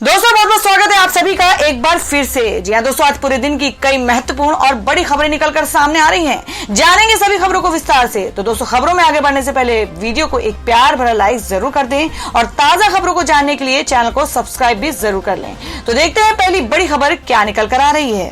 दोस्तों बहुत बहुत स्वागत है आप सभी का एक बार फिर से। जी हाँ दोस्तों, आज पूरे दिन की कई महत्वपूर्ण और बड़ी खबरें निकलकर सामने आ रही हैं। जानेंगे सभी खबरों को विस्तार से। तो दोस्तों खबरों में आगे बढ़ने से पहले वीडियो को एक प्यार भरा लाइक जरूर कर दें और ताजा खबरों को जानने के लिए चैनल को सब्सक्राइब भी जरूर कर लें। तो देखते हैं पहली बड़ी खबर क्या निकल कर आ रही है।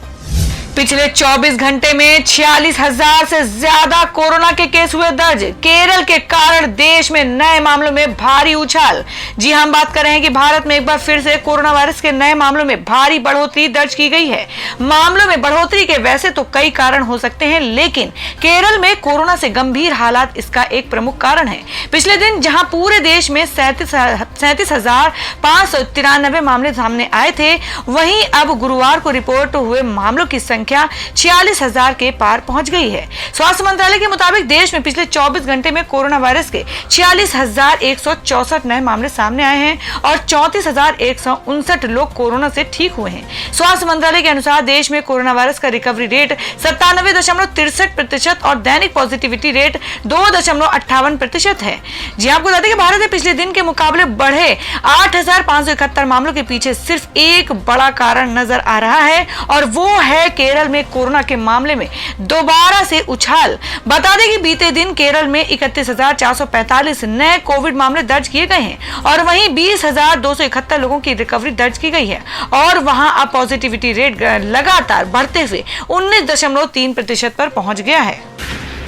पिछले 24 घंटे में 46,000 से ज्यादा कोरोना के केस हुए दर्ज। केरल के कारण देश में नए मामलों में भारी उछाल। जी हम बात कर रहे हैं कि भारत में एक बार फिर से कोरोना वायरस के नए मामलों में भारी बढ़ोतरी दर्ज की गई है। मामलों में बढ़ोतरी के वैसे तो कई कारण हो सकते हैं, लेकिन केरल में कोरोना से गंभीर हालात इसका एक प्रमुख कारण है। पिछले दिन जहां पूरे देश में 37,593 मामले सामने आए थे, वहीं अब गुरुवार को रिपोर्ट हुए मामलों की संख्या 46,000 के पार पहुंच गई है। स्वास्थ्य मंत्रालय के मुताबिक देश में पिछले 24 घंटे में कोरोना वायरस के 46,164 नए मामले सामने आए हैं और 34,159 लोग कोरोना से ठीक हुए हैं। स्वास्थ्य मंत्रालय के अनुसार देश में कोरोना वायरस का रिकवरी रेट 97.63% और दैनिक पॉजिटिविटी रेट 2.58% है। जी आपको बता दें कि भारत में पिछले दिन के मुकाबले बढ़े 8,571 मामलों के पीछे सिर्फ एक बड़ा कारण नजर आ रहा है और वो है केरल में कोरोना के मामले में दोबारा से उछाल। बता दें कि बीते दिन केरल में 31,445 नए कोविड मामले दर्ज किए गए हैं और वहीं 20,271 लोगों की रिकवरी दर्ज की गई है और वहां अब पॉजिटिविटी रेट लगातार बढ़ते हुए 19.3% पर पहुंच गया है।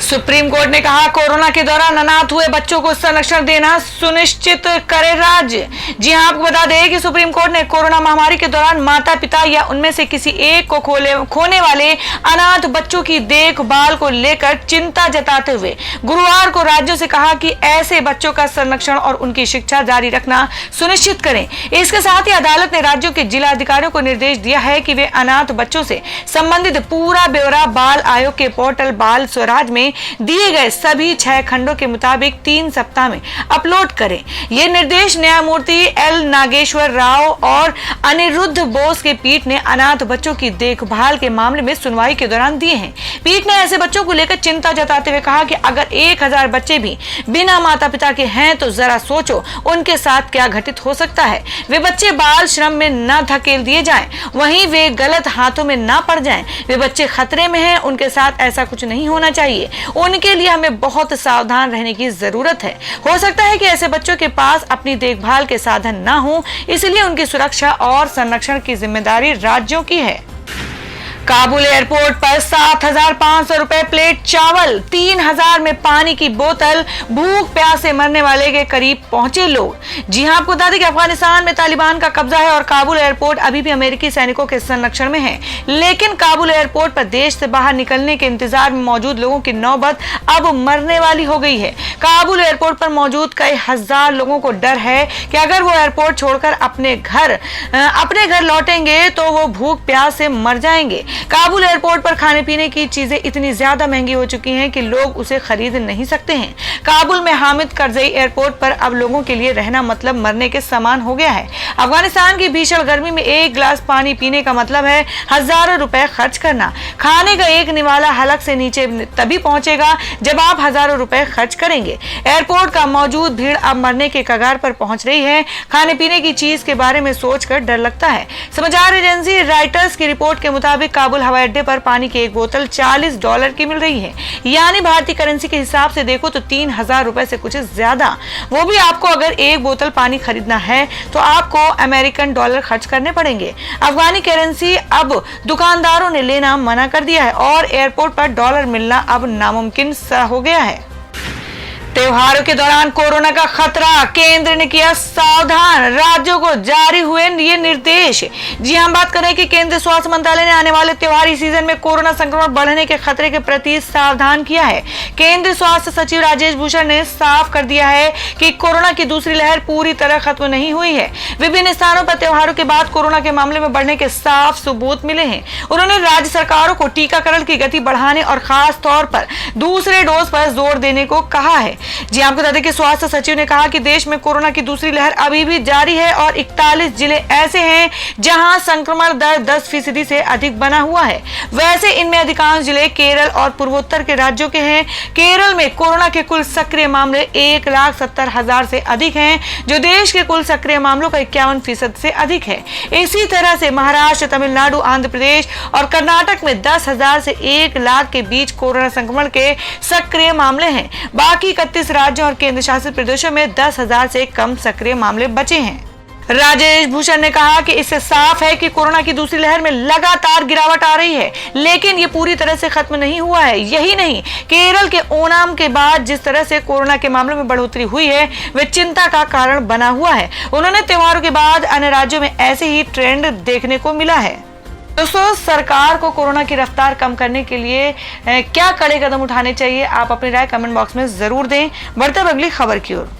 सुप्रीम कोर्ट ने कहा कोरोना के दौरान अनाथ हुए बच्चों को संरक्षण देना सुनिश्चित करे राज्य। जी हां आपको बता दें कि सुप्रीम कोर्ट ने कोरोना महामारी के दौरान माता पिता या उनमें से किसी एक को खोने वाले अनाथ बच्चों की देखभाल को लेकर चिंता जताते हुए गुरुवार को राज्यों से कहा कि ऐसे बच्चों का संरक्षण और उनकी शिक्षा जारी रखना सुनिश्चित करें। इसके साथ ही अदालत ने राज्यों के जिला अधिकारियों को निर्देश दिया है कि वे अनाथ बच्चों से संबंधित पूरा ब्यौरा बाल आयोग के पोर्टल बाल स्वराज में दिए गए सभी 6 खंडों के मुताबिक 3 सप्ताह में अपलोड करें। ये निर्देश न्यायमूर्ति एल नागेश्वर राव और अनिरुद्ध बोस के पीठ ने अनाथ बच्चों की देखभाल के मामले में सुनवाई के दौरान दिए हैं। पीठ ने ऐसे बच्चों को लेकर चिंता जताते हुए कहा कि अगर 1,000 बच्चे भी बिना माता पिता के हैं तो जरा सोचो उनके साथ क्या घटित हो सकता है। वे बच्चे बाल श्रम में न धकेल दिए जाएं, वहीं वे गलत हाथों में न पड़ जाएं। वे बच्चे खतरे में हैं, उनके साथ ऐसा कुछ नहीं होना चाहिए। उनके लिए हमें बहुत सावधान रहने की जरूरत है। हो सकता है कि ऐसे बच्चों के पास अपनी देखभाल के साधन ना हो, इसलिए उनकी सुरक्षा और संरक्षण की जिम्मेदारी राज्यों की है। काबुल एयरपोर्ट पर 7,500 रुपए प्लेट चावल, 3,000 में पानी की बोतल, भूख प्यास से मरने वाले के करीब पहुंचे लोग। जी हां आपको बता दें कि अफगानिस्तान में तालिबान का कब्जा है और काबुल एयरपोर्ट अभी भी अमेरिकी सैनिकों के संरक्षण में है, लेकिन काबुल एयरपोर्ट पर देश से बाहर निकलने के इंतजार में मौजूद लोगों की नौबत अब मरने वाली हो गई है। काबुल एयरपोर्ट पर मौजूद कई हजार लोगों को डर है कि अगर वो एयरपोर्ट छोड़कर अपने घर लौटेंगे तो वो भूख प्यास से मर जाएंगे। काबुल एयरपोर्ट पर खाने पीने की चीजें इतनी ज्यादा महंगी हो चुकी हैं कि लोग उसे खरीद नहीं सकते हैं। काबुल में हामिद करजई एयरपोर्ट पर अब लोगों के लिए रहना मतलब मरने के समान हो गया है। अफगानिस्तान की भीषण गर्मी में एक गिलास पानी पीने का मतलब है हजारों रुपए खर्च करना। खाने का एक निवाला हलक से नीचे तभी पहुंचेगा जब आप हजारों रुपए खर्च करेंगे। एयरपोर्ट का मौजूद भीड़ अब मरने के कगार पर पहुंच रही है। खाने पीने की चीज के बारे में सोचकर डर लगता है। समाचार एजेंसी राइटर्स की रिपोर्ट के मुताबिक काबुल हवाई अड्डे पर पानी की एक बोतल $40 की मिल रही है, यानी भारतीय करेंसी के हिसाब से देखो तो 3,000 रुपए से कुछ ज्यादा। वो भी आपको अगर एक बोतल पानी खरीदना है तो आपको अमेरिकन डॉलर खर्च करने पड़ेंगे। अफगानी करेंसी अब दुकानदारों ने लेना मना कर दिया है और एयरपोर्ट पर डॉलर मिलना अब नामुमकिन सा हो गया है। त्योहारों के दौरान कोरोना का खतरा, केंद्र ने किया सावधान, राज्यों को जारी हुए ये निर्देश। जी हम बात करें कि केंद्रीय स्वास्थ्य मंत्रालय ने आने वाले त्योहारी सीजन में कोरोना संक्रमण बढ़ने के खतरे के प्रति सावधान किया है। केंद्रीय स्वास्थ्य सचिव राजेश भूषण ने साफ कर दिया है कि कोरोना की दूसरी लहर पूरी तरह खत्म नहीं हुई है। विभिन्न स्थानों पर त्योहारों के बाद कोरोना के मामले में बढ़ने के साफ सबूत मिले हैं। उन्होंने राज्य सरकारों को टीकाकरण की गति बढ़ाने और खास तौर पर दूसरे डोज पर जोर देने को कहा है। जी आपको बता दें कि स्वास्थ्य सचिव ने कहा कि देश में कोरोना की दूसरी लहर अभी भी जारी है और 41 जिले ऐसे हैं जहां संक्रमण दर 10% से अधिक बना हुआ है। वैसे इनमें अधिकांश जिले केरल और पूर्वोत्तर के राज्यों के हैं। केरल में कोरोना के कुल सक्रिय मामले 1,70,000 से अधिक हैं, जो देश के कुल सक्रिय मामलों का 51% से अधिक है। इसी तरह से महाराष्ट्र, तमिलनाडु, आंध्र प्रदेश और कर्नाटक में 10,000 से 1 लाख के बीच कोरोना संक्रमण के सक्रिय मामले हैं। बाकी 31 राज्यों और केंद्र शासित प्रदेशों में 10,000 से कम सक्रिय मामले बचे हैं। राजेश भूषण ने कहा कि इससे साफ है कि कोरोना की दूसरी लहर में लगातार गिरावट आ रही है, लेकिन ये पूरी तरह से खत्म नहीं हुआ है। यही नहीं, केरल के ओणम के बाद जिस तरह से कोरोना के मामलों में बढ़ोतरी हुई है वह चिंता का कारण बना हुआ है। उन्होंने त्योहारों के बाद अन्य राज्यों में ऐसे ही ट्रेंड देखने को मिला है। दोस्तों, सरकार को कोरोना की रफ्तार कम करने के लिए क्या कड़े कदम उठाने चाहिए, आप अपनी राय कमेंट बॉक्स में जरूर दें। बढ़ते हैं अगली खबर की ओर।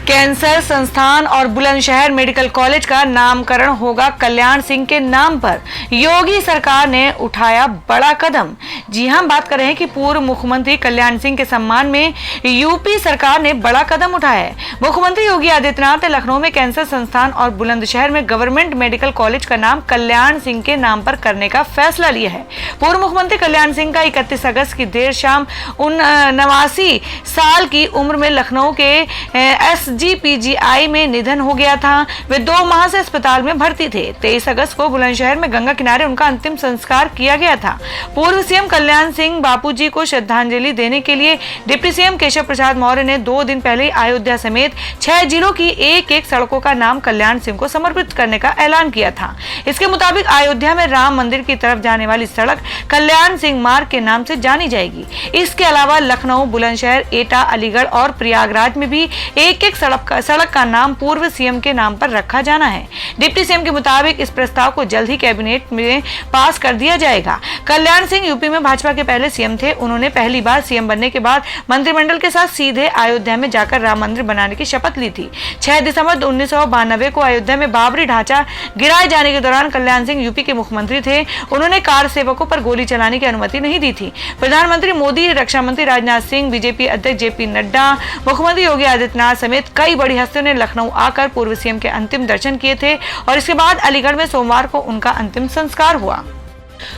कैंसर संस्थान और बुलंदशहर मेडिकल कॉलेज का नामकरण होगा कल्याण सिंह के नाम पर। योगी सरकार ने उठाया बड़ा कदम। जी हां, बात कर रहे हैं कि पूर्व मुख्यमंत्री कल्याण सिंह के सम्मान में यूपी सरकार ने बड़ा कदम उठाया है। मुख्यमंत्री योगी आदित्यनाथ ने लखनऊ में कैंसर संस्थान और बुलंदशहर में गवर्नमेंट मेडिकल कॉलेज का नाम कल्याण सिंह के नाम पर करने का फैसला लिया है। पूर्व मुख्यमंत्री कल्याण सिंह का 31 अगस्त की देर शाम 89 साल की उम्र में लखनऊ के SGPGI में निधन हो गया था। वे 2 माह से अस्पताल में भर्ती थे। 23 अगस्त को बुलंदशहर में गंगा किनारे उनका अंतिम संस्कार किया गया था। पूर्व सीएम कल्याण सिंह बापूजी को श्रद्धांजलि देने के लिए डिप्टी सीएम केशव प्रसाद मौर्य ने 2 दिन पहले अयोध्या समेत 6 जिलों की एक सड़कों का नाम कल्याण सिंह को समर्पित करने का ऐलान किया था। इसके मुताबिक अयोध्या में राम मंदिर की तरफ जाने वाली सड़क कल्याण सिंह मार्ग के नाम से जानी जाएगी। इसके अलावा लखनऊ, बुलंदशहर, एटा, अलीगढ़ और प्रयागराज में भी एक सड़क का नाम पूर्व सीएम के नाम पर रखा जाना है। डिप्टी सीएम के मुताबिक इस प्रस्ताव को जल्द ही कैबिनेट में पास कर दिया जाएगा। कल्याण सिंह यूपी में भाजपा के पहले सीएम थे। उन्होंने पहली बार सीएम बनने के बाद मंत्रिमंडल के साथ सीधे अयोध्या में जाकर राम मंदिर बनाने की शपथ ली थी। 6 दिसंबर 1992 को अयोध्या में बाबरी ढांचा गिराए जाने के दौरान कल्याण सिंह यूपी के मुख्यमंत्री थे। उन्होंने कार सेवकों पर गोली चलाने की अनुमति नहीं दी थी। प्रधानमंत्री मोदी, रक्षा मंत्री राजनाथ सिंह, बीजेपी अध्यक्ष JP नड्डा, मुख्यमंत्री योगी आदित्यनाथ समेत कई बड़ी हस्तियों ने लखनऊ आकर पूर्व सीएम के अंतिम दर्शन किए थे और इसके बाद अलीगढ़ में सोमवार को उनका अंतिम संस्कार हुआ।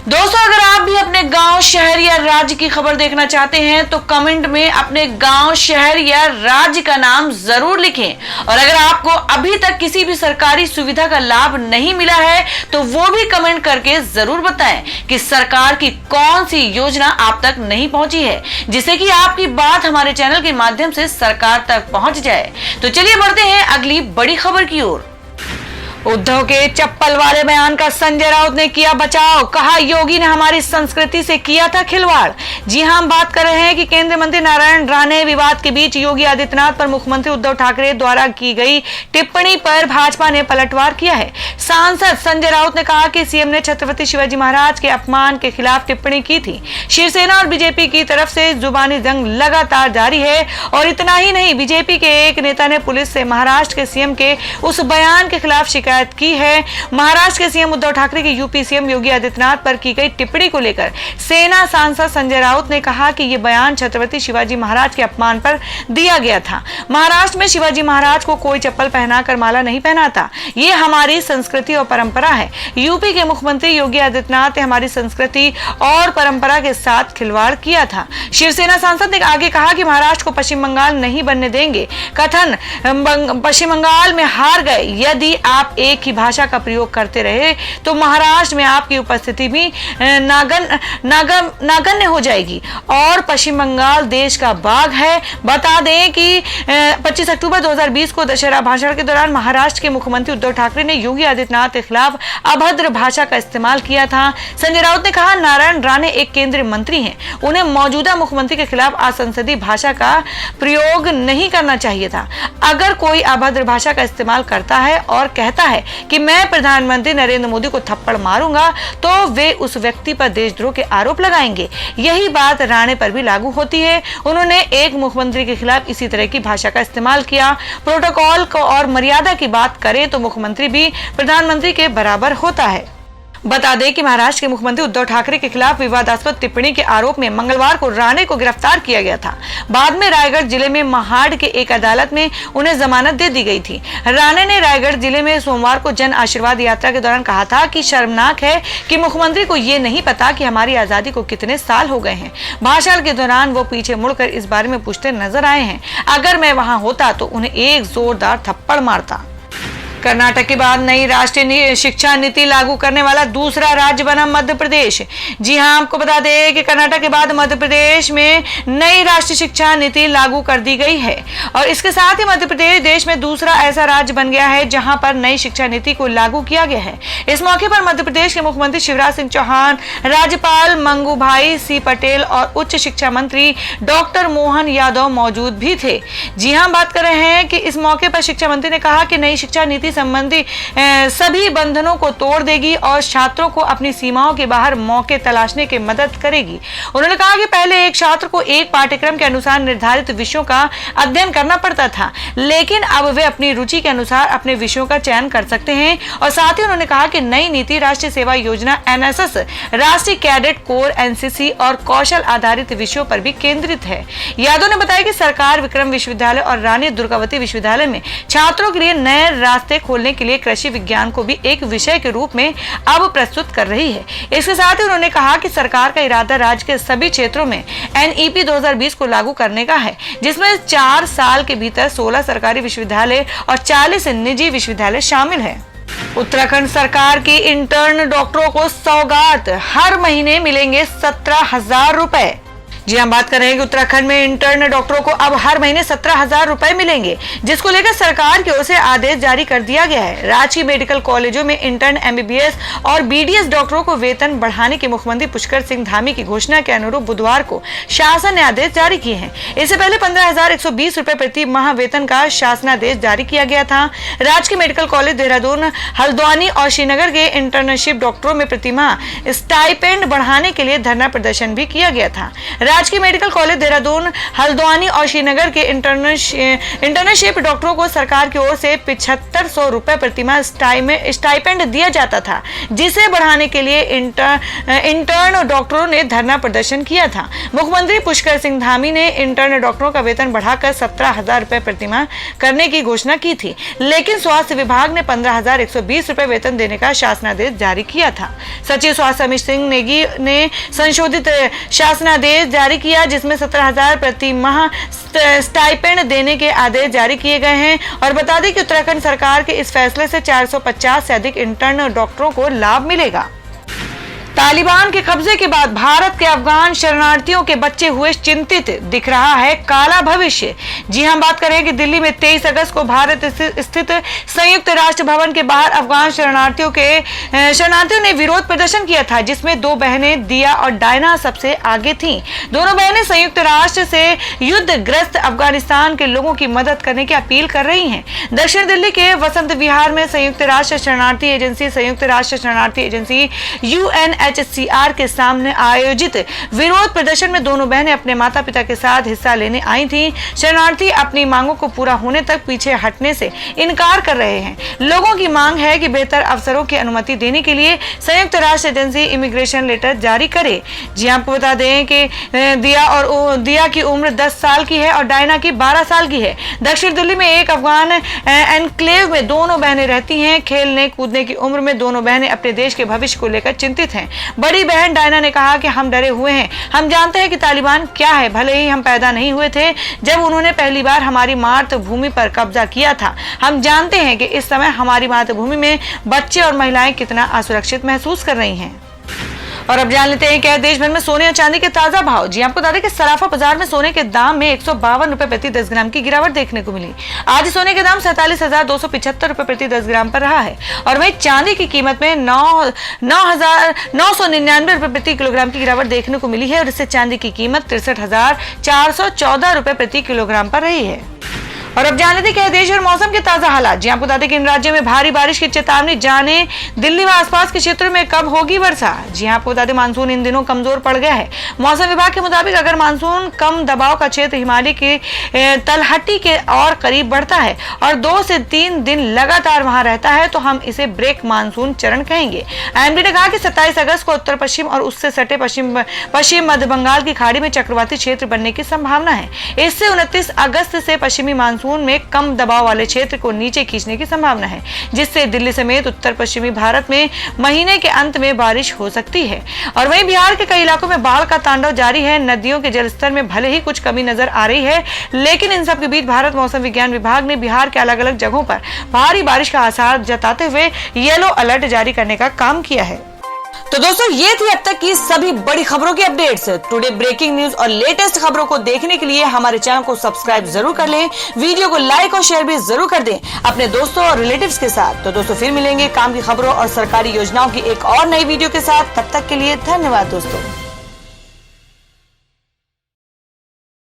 दोस्तों, अगर आप भी अपने गांव, शहर या राज्य की खबर देखना चाहते हैं तो कमेंट में अपने गांव, शहर या राज्य का नाम जरूर लिखें। और अगर आपको अभी तक किसी भी सरकारी सुविधा का लाभ नहीं मिला है तो वो भी कमेंट करके जरूर बताएं कि सरकार की कौन सी योजना आप तक नहीं पहुंची है, जिससे कि आपकी बात हमारे चैनल के माध्यम से सरकार तक पहुंच जाए। तो चलिए बढ़ते हैं अगली बड़ी खबर की ओर। उद्धव के चप्पल वाले बयान का संजय राउत ने किया बचाव। कहा, योगी ने हमारी संस्कृति से किया था खिलवाड़। जी हां, हम बात कर रहे हैं कि केंद्रीय मंत्री नारायण राणे विवाद के बीच योगी आदित्यनाथ पर मुख्यमंत्री उद्धव ठाकरे द्वारा की गई टिप्पणी पर भाजपा ने पलटवार किया है। सांसद संजय राउत ने कहा कि सीएम ने छत्रपति शिवाजी महाराज के अपमान के खिलाफ टिप्पणी की थी। शिवसेना और बीजेपी की तरफ से जुबानी जंग लगातार जारी है और इतना ही नहीं, बीजेपी के एक नेता ने पुलिस से महाराष्ट्र के सीएम के उस बयान के खिलाफ शिकायत की है। महाराष्ट्र के सीएम उद्धव ठाकरे की यूपी सीएम योगी आदित्यनाथ पर की गई टिप्पणी को लेकर सेना सांसद संजय राउत ने कहा कि यह बयान छत्रपति शिवाजी महाराज के अपमान पर दिया गया था। महाराष्ट्र में शिवाजी महाराज को कोई चप्पल पहनाकर माला नहीं पहनाता। ये हमारी संस्कृति और परंपरा है। यूपी के मुख्यमंत्री योगी आदित्यनाथ ने हमारी संस्कृति और परंपरा के साथ खिलवाड़ किया था। शिवसेना सांसद ने आगे कहा कि महाराष्ट्र को पश्चिम बंगाल नहीं बनने देंगे। कथन, पश्चिम बंगाल में हार गए। यदि आप एक ही भाषा का प्रयोग करते रहे तो महाराष्ट्र में आपकी उपस्थिति भी नागण्य हो जाएगी और पश्चिम बंगाल देश का बाग है। बता दें कि 25 अक्टूबर 2020 को दशहरा भाषण के दौरान महाराष्ट्र के मुख्यमंत्री उद्धव ठाकरे ने योगी आदित्यनाथ के खिलाफ अभद्र भाषा का इस्तेमाल किया था। संजय राउत ने कहा, नारायण राणे एक केंद्रीय मंत्री हैं, उन्हें मौजूदा मुख्यमंत्री के खिलाफ असंसदीय भाषा का प्रयोग नहीं करना चाहिए था। अगर कोई अभद्र भाषा का इस्तेमाल करता है और कहता है कि मैं प्रधानमंत्री नरेंद्र मोदी को थप्पड़ मारूंगा तो वे उस व्यक्ति पर देशद्रोह के आरोप लगाएंगे। यही बात राणे पर भी लागू होती है। उन्होंने एक मुख्यमंत्री के खिलाफ इसी तरह की भाषा का इस्तेमाल किया। प्रोटोकॉल को और मर्यादा की बात करें तो मुख्यमंत्री भी प्रधानमंत्री के बराबर होता है। बता दें कि महाराष्ट्र के मुख्यमंत्री उद्धव ठाकरे के खिलाफ विवादास्पद टिप्पणी के आरोप में मंगलवार को राणे को गिरफ्तार किया गया था। बाद में रायगढ़ जिले में महाड़ के एक अदालत में उन्हें जमानत दे दी गई थी। राणे ने रायगढ़ जिले में सोमवार को जन आशीर्वाद यात्रा के दौरान कहा था कि शर्मनाक है कि मुख्यमंत्री को ये नहीं पता कि हमारी आजादी को कितने साल हो गए हैं। भाषण के दौरान वो पीछे मुड़कर इस बारे में पूछते नजर आए हैं। अगर मैं वहां होता तो उन्हें एक जोरदार थप्पड़ मारता। कर्नाटक के बाद नई राष्ट्रीय शिक्षा नीति लागू करने वाला दूसरा राज्य बना मध्य प्रदेश। जी हां, आपको बता दें कि कर्नाटक के बाद मध्य प्रदेश में नई राष्ट्रीय शिक्षा नीति लागू कर दी गई है और इसके साथ ही मध्य प्रदेश देश में दूसरा ऐसा राज्य बन गया है जहां पर नई शिक्षा नीति को लागू किया गया है। इस मौके पर मध्य प्रदेश के मुख्यमंत्री शिवराज सिंह चौहान, राज्यपाल मंगूभाई सी पटेल और उच्च शिक्षा मंत्री डॉक्टर मोहन यादव मौजूद भी थे। जी हां, बात कर रहे हैं कि इस मौके पर शिक्षा मंत्री ने कहा कि नई शिक्षा नीति संबंधी सभी बंधनों को तोड़ देगी और छात्रों को अपनी सीमाओं के बाहर मौके तलाशने की मदद करेगी। उन्होंने कहा कि पहले एक छात्र को एक पाठ्यक्रम के अनुसार निर्धारित विषयों का अध्ययन करना पड़ता था, लेकिन अब वे अपनी रुचि के अनुसार अपने विषयों का चयन कर सकते हैं। और साथ ही उन्होंने कहा कि नई नीति राष्ट्रीय सेवा योजना एनएसएस, राष्ट्रीय कैडेट कोर एनसीसी और कौशल आधारित विषयों पर भी केंद्रित है। यादव ने बताया कि सरकार विक्रम विश्वविद्यालय और रानी दुर्गावती विश्वविद्यालय में छात्रों के लिए नए रास्ते खोलने के लिए कृषि विज्ञान को भी एक विषय के रूप में अब प्रस्तुत कर रही है। इसके साथ ही उन्होंने कहा कि सरकार का इरादा राज्य के सभी क्षेत्रों में एनईपी 2020 को लागू करने का है, जिसमें 4 साल के भीतर 16 सरकारी विश्वविद्यालय और 40 निजी विश्वविद्यालय शामिल है। उत्तराखंड सरकार की इंटर्न डॉक्टरों को सौगात, हर महीने मिलेंगे 17,000 रुपए। जी हम बात कर रहे हैं कि उत्तराखंड में इंटर्न डॉक्टरों को अब हर महीने 17,000 रुपए मिलेंगे, जिसको लेकर सरकार की ओर से आदेश जारी कर दिया गया है। राज्य मेडिकल कॉलेजों में इंटर्न एमबीबीएस और बीडीएस डॉक्टरों को वेतन बढ़ाने की मुख्यमंत्री पुष्कर सिंह धामी की घोषणा के अनुरूप बुधवार को शासन ने आदेश जारी किए हैं। इससे पहले 15,120 रुपए प्रति माह वेतन का शासनादेश जारी किया गया था। राजकीय मेडिकल कॉलेज देहरादून, हल्द्वानी और श्रीनगर के इंटर्नशिप डॉक्टरों में प्रतिमाह स्टाइपेंड बढ़ाने के लिए धरना प्रदर्शन भी किया गया था। राजकीय मेडिकल कॉलेज देहरादून, हल्द्वानी और श्रीनगर के इंटर्नशिप डॉक्टरों को सरकार की ओर से 7500 रुपए प्रतिमाह स्टाइपेंड दिया जाता था, जिसे बढ़ाने के लिए इंटर्न डॉक्टरों ने धरना प्रदर्शन किया था। मुख्यमंत्री पुष्कर सिंह धामी ने इंटर्न डॉक्टरों का वेतन बढ़ाकर 17,000 रुपए प्रतिमाह करने की घोषणा की थी, लेकिन स्वास्थ्य विभाग ने 15,120 रुपए वेतन देने का शासनादेश जारी किया था। सचिव स्वास्थ्य अमित सिंह नेगी ने संशोधित शासनादेश जारी किया, जिसमें 17,000 प्रति माह स्टाइपेंड देने के आदेश जारी किए गए हैं। और बता दें कि उत्तराखंड सरकार के इस फैसले से 450 से अधिक इंटर्न डॉक्टरों को लाभ मिलेगा। तालिबान के कब्जे के बाद भारत के अफगान शरणार्थियों के बच्चे हुए चिंतित, दिख रहा है काला भविष्य। जी हम बात करें कि दिल्ली में 23 अगस्त को भारत स्थित संयुक्त राष्ट्र भवन के बाहर अफगान शरणार्थियों ने विरोध प्रदर्शन किया था, जिसमें 2 बहनें दिया और डायना सबसे आगे थीं। दोनों बहनें संयुक्त राष्ट्र से युद्धग्रस्त अफगानिस्तान के लोगों की मदद करने की अपील कर रही हैं। दक्षिण दिल्ली के वसंत विहार में संयुक्त राष्ट्र शरणार्थी एजेंसी UNHCR के सामने आयोजित विरोध प्रदर्शन में दोनों बहनें अपने माता पिता के साथ हिस्सा लेने आई थीं। शरणार्थी अपनी मांगों को पूरा होने तक पीछे हटने से इनकार कर रहे हैं। लोगों की मांग है कि बेहतर अवसरों की अनुमति देने के लिए संयुक्त राष्ट्र एजेंसी इमिग्रेशन लेटर जारी करे। जी आपको बता दें कि दिया की उम्र 10 साल की है और डायना की 12 साल की है। दक्षिण दिल्ली में एक अफगान एनक्लेव में दोनों बहनें रहती हैं। खेलने कूदने की उम्र में दोनों बहनें अपने देश के भविष्य को लेकर चिंतित हैं। बड़ी बहन डायना ने कहा कि हम डरे हुए हैं। हम जानते हैं कि तालिबान क्या है, भले ही हम पैदा नहीं हुए थे जब उन्होंने पहली बार हमारी मातृभूमि पर कब्जा किया था। हम जानते हैं कि इस समय हमारी मातृभूमि में बच्चे और महिलाएं कितना असुरक्षित महसूस कर रही हैं। और अब जान लेते हैं क्या देश भर में सोने और चांदी के ताजा भाव। जी आपको बता दें कि सराफा बाजार में सोने के दाम में 152 रुपए प्रति 10 ग्राम की गिरावट देखने को मिली। आज सोने के दाम 47,275 रुपए प्रति 10 ग्राम पर रहा है और वहीं चांदी की कीमत में 9,999 रुपए प्रति किलोग्राम की गिरावट देखने को मिली है और इससे चांदी की कीमत 63,414 रुपए प्रति किलोग्राम पर रही है। और अब जान लेते हैं क्या है देश और मौसम के ताजा हालात। जी आपको बता दें कि इन राज्यों में भारी बारिश की चेतावनी, जाने दिल्ली व आसपास के क्षेत्रों में कब होगी वर्षा। जी आपको बता दें मानसून इन दिनों कमजोर पड़ गया है। मौसम विभाग के मुताबिक अगर मानसून कम दबाव का क्षेत्र हिमालय की तलहटी के और करीब बढ़ता है और 2 से 3 दिन लगातार वहां रहता है तो हम इसे ब्रेक मानसून चरण कहेंगे। आईएमडी ने कहा कि 27 अगस्त को उत्तर पश्चिम और उससे सटे पश्चिम मध्य बंगाल की खाड़ी में चक्रवाती क्षेत्र बनने की संभावना है। इससे 29 अगस्त से पश्चिमी मानसून में कम दबाव वाले क्षेत्र को नीचे खींचने की संभावना है, जिससे दिल्ली समेत उत्तर पश्चिमी भारत में महीने के अंत में बारिश हो सकती है। और वहीं बिहार के कई इलाकों में बाढ़ का तांडव जारी है। नदियों के जलस्तर में भले ही कुछ कमी नजर आ रही है, लेकिन इन सब के बीच भारत मौसम विज्ञान विभाग ने बिहार के अलग अलग जगहों पर भारी बारिश का आसार जताते हुए येलो अलर्ट जारी करने का काम किया है। तो दोस्तों ये थी अब तक की सभी बड़ी खबरों की अपडेट्स। टुडे ब्रेकिंग न्यूज और लेटेस्ट खबरों को देखने के लिए हमारे चैनल को सब्सक्राइब जरूर कर लें, वीडियो को लाइक और शेयर भी जरूर कर दें अपने दोस्तों और रिलेटिव्स के साथ। तो दोस्तों फिर मिलेंगे काम की खबरों और सरकारी योजनाओं की एक और नई वीडियो के साथ। तब तक के लिए धन्यवाद दोस्तों।